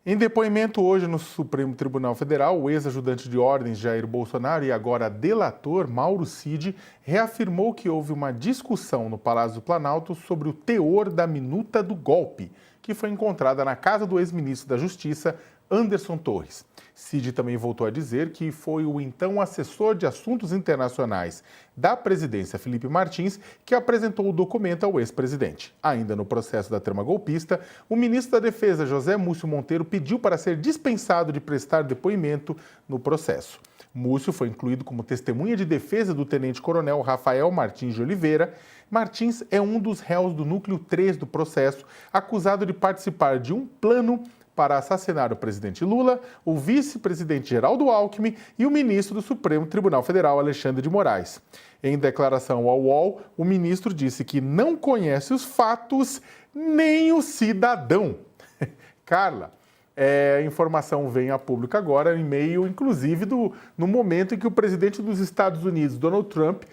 Em depoimento hoje no Supremo Tribunal Federal, o ex-ajudante de ordens Jair Bolsonaro e agora delator Mauro Cid reafirmou que houve uma discussão no Palácio do Planalto sobre o teor da minuta do golpe, que foi encontrada na casa do ex-ministro da Justiça, Anderson Torres. Cid também voltou a dizer que foi o então assessor de assuntos internacionais da presidência, Felipe Martins, que apresentou o documento ao ex-presidente. Ainda no processo da trama golpista, o ministro da Defesa, José Múcio Monteiro, pediu para ser dispensado de prestar depoimento no processo. Múcio foi incluído como testemunha de defesa do tenente-coronel Rafael Martins de Oliveira. Martins é um dos réus do núcleo 3 do processo, acusado de participar de um plano para assassinar o presidente Lula, o vice-presidente Geraldo Alckmin e o ministro do Supremo Tribunal Federal, Alexandre de Moraes. Em declaração ao UOL, o ministro disse que não conhece os fatos nem o cidadão. Carla, a informação vem a público agora, em meio, inclusive, no momento em que o presidente dos Estados Unidos, Donald Trump,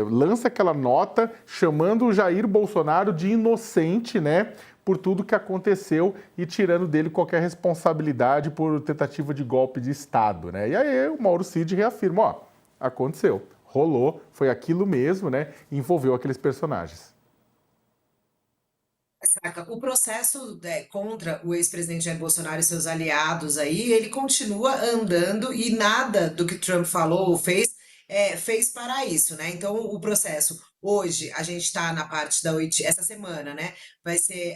lança aquela nota chamando o Jair Bolsonaro de inocente, né, por tudo que aconteceu e tirando dele qualquer responsabilidade por tentativa de golpe de Estado, né? E aí o Mauro Cid reafirma, ó, aconteceu, rolou, foi aquilo mesmo, né, envolveu aqueles personagens. O processo contra o ex-presidente Jair Bolsonaro e seus aliados aí, ele continua andando e nada do que Trump falou ou fez para isso, né? Então, o processo, hoje, a gente está na parte da essa semana, né? Vai ser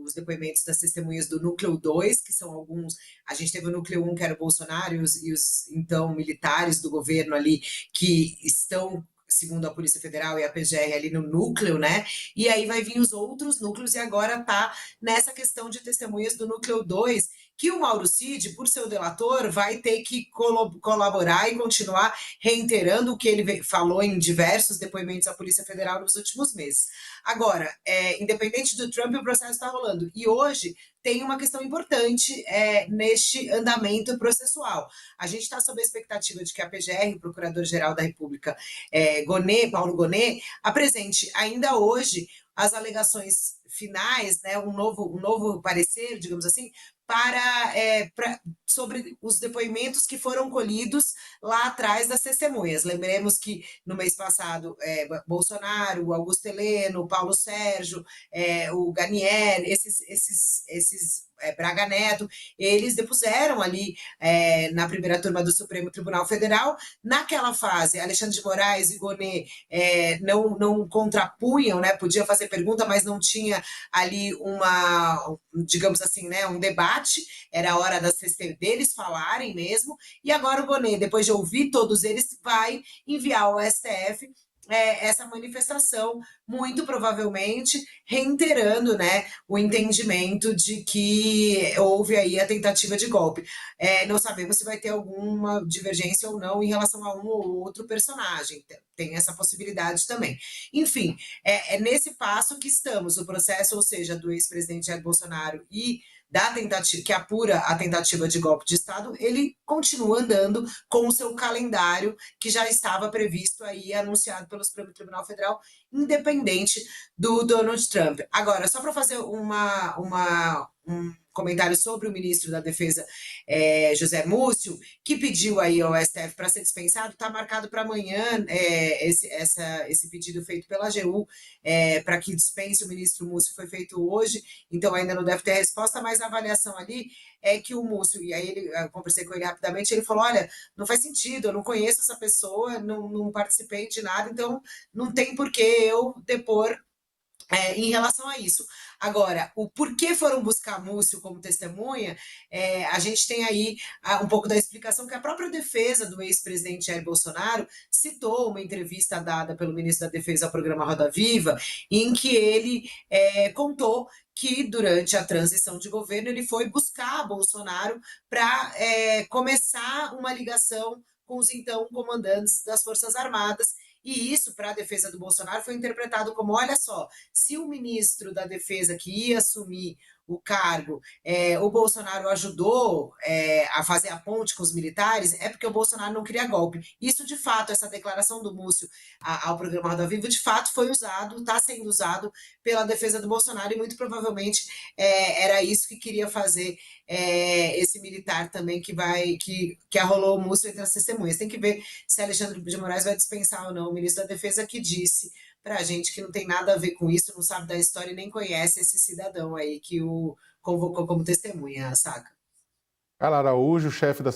os depoimentos das testemunhas do Núcleo 2, que são alguns. A gente teve o Núcleo 1, que era o Bolsonaro, e os então militares do governo ali, que estão, segundo a Polícia Federal e a PGR, ali no núcleo, né? E aí vai vir os outros núcleos, e agora tá nessa questão de testemunhas do núcleo 2, que o Mauro Cid, por ser o delator, vai ter que colaborar e continuar reiterando o que ele falou em diversos depoimentos à Polícia Federal nos últimos meses. Agora, independente do Trump, o processo está rolando. E hoje tem uma questão importante neste andamento processual. A gente está sob a expectativa de que a PGR, o Procurador-Geral da República, Paulo Gonet, apresente ainda hoje as alegações finais, né, um novo parecer, digamos assim, sobre os depoimentos que foram colhidos lá atrás das testemunhas. Lembremos que no mês passado, Bolsonaro, o Augusto Heleno, o Paulo Sérgio, o Ganier, esses Braga Neto, eles depuseram ali na primeira turma do Supremo Tribunal Federal. Naquela fase, Alexandre de Moraes e Gonet não contrapunham, né? Podiam fazer pergunta, mas não tinha ali digamos assim, né, um debate, era a hora deles falarem mesmo, e agora o Gonet, depois de ouvir todos eles, vai enviar ao STF essa manifestação, muito provavelmente reiterando, né, o entendimento de que houve aí a tentativa de golpe. Não sabemos se vai ter alguma divergência ou não em relação a um ou outro personagem, tem essa possibilidade também. Enfim, é nesse passo que estamos, o processo, ou seja, do ex-presidente Jair Bolsonaro e da tentativa, que apura a tentativa de golpe de Estado, ele continua andando com o seu calendário que já estava previsto aí, anunciado pelo Supremo Tribunal Federal, independente do Donald Trump. Agora, só para fazer um comentário sobre o ministro da Defesa, José Múcio, que pediu aí ao STF para ser dispensado, está marcado para amanhã esse pedido feito pela AGU para que dispense o ministro Múcio foi feito hoje, então ainda não deve ter resposta, mas a avaliação ali é que o Múcio, e aí eu conversei com ele rapidamente, ele falou, olha, não faz sentido, eu não conheço essa pessoa, não participei de nada, então não tem por que eu depor em relação a isso. Agora, o porquê foram buscar Múcio como testemunha, a gente tem aí um pouco da explicação que a própria defesa do ex-presidente Jair Bolsonaro citou uma entrevista dada pelo ministro da Defesa ao programa Roda Viva, em que ele contou que durante a transição de governo ele foi buscar Bolsonaro para começar uma ligação com os então comandantes das Forças Armadas, e isso, para a defesa do Bolsonaro, foi interpretado como, olha só, se o ministro da Defesa que ia assumir o cargo, o Bolsonaro ajudou a fazer a ponte com os militares, é porque o Bolsonaro não queria golpe. Isso, de fato, essa declaração do Múcio ao programa Roda Viva, de fato, foi usado, está sendo usado pela defesa do Bolsonaro, e muito provavelmente era isso que queria fazer esse militar também que arrolou o Múcio entre as testemunhas. Tem que ver se Alexandre de Moraes vai dispensar ou não o ministro da Defesa, que disse para a gente que não tem nada a ver com isso, não sabe da história e nem conhece esse cidadão aí que o convocou como testemunha, saca? Carla Araújo, chefe da